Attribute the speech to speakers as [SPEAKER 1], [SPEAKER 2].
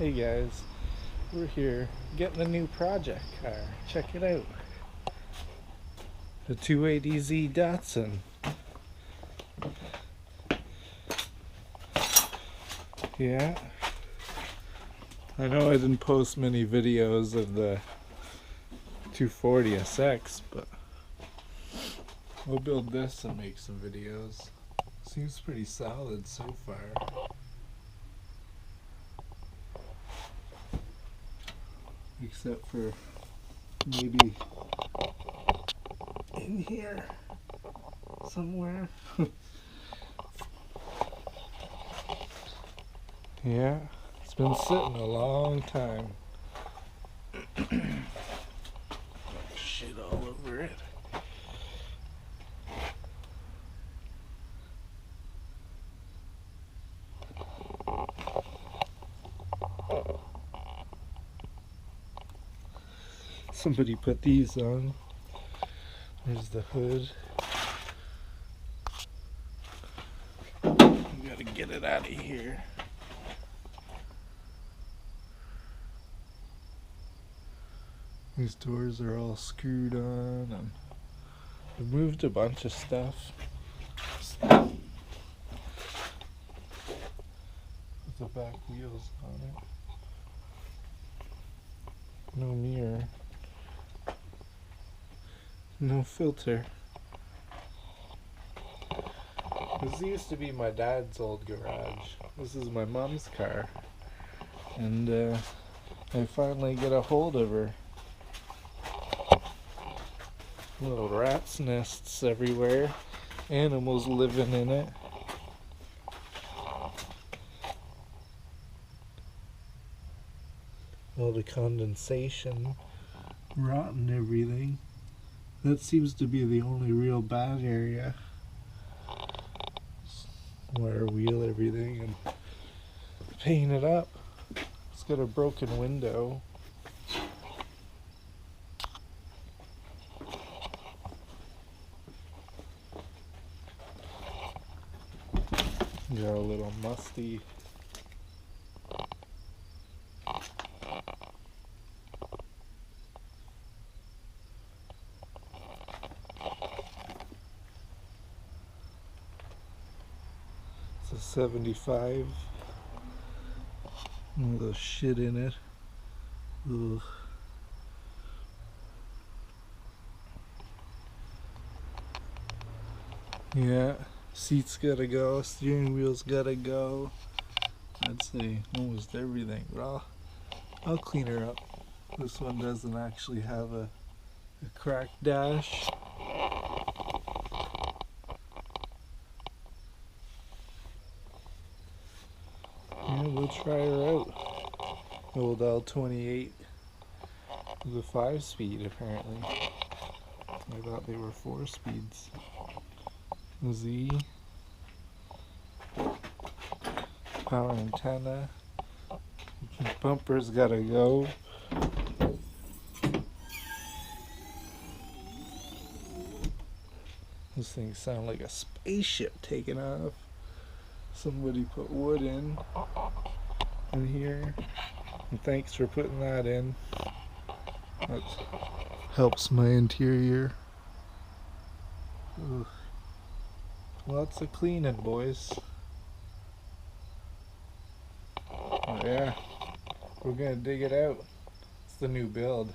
[SPEAKER 1] Hey guys, we're here getting a new project car. Check it out. The 280Z Datsun. Yeah. I know I didn't post many videos of the 240SX, but we'll build this and make some videos. Seems pretty solid so far. Except for maybe in here somewhere. Yeah, it's been sitting a long time. Shit all over it. Somebody put these on. There's the hood. We gotta get it out of here. These doors are all screwed on, and I've moved a bunch of stuff. With the back wheels on it. No mirror. No filter. This used to be my dad's old garage. This is my mom's car. And I finally get a hold of her. Little rat's nests everywhere. Animals living in it. All the condensation. Rotten everything. That seems to be the only real bad area. Wire wheel everything and paint it up. It's got a broken window. Got a little musty. It's a 75. All the shit in it. Ugh. Yeah, seats gotta go, steering wheel's gotta go. I'd say almost everything, but I'll clean her up. This one doesn't actually have a cracked dash. Yeah, we'll try her out. Old L28 was a 5-speed apparently. I thought they were 4 speeds. Z. Power antenna. Bumper's gotta go. Those things sound like a spaceship taking off. Somebody put wood in here. And thanks for putting that in. That helps my interior. Ugh. Lots of cleaning, boys. Oh, yeah, we're gonna dig it out. It's the new build.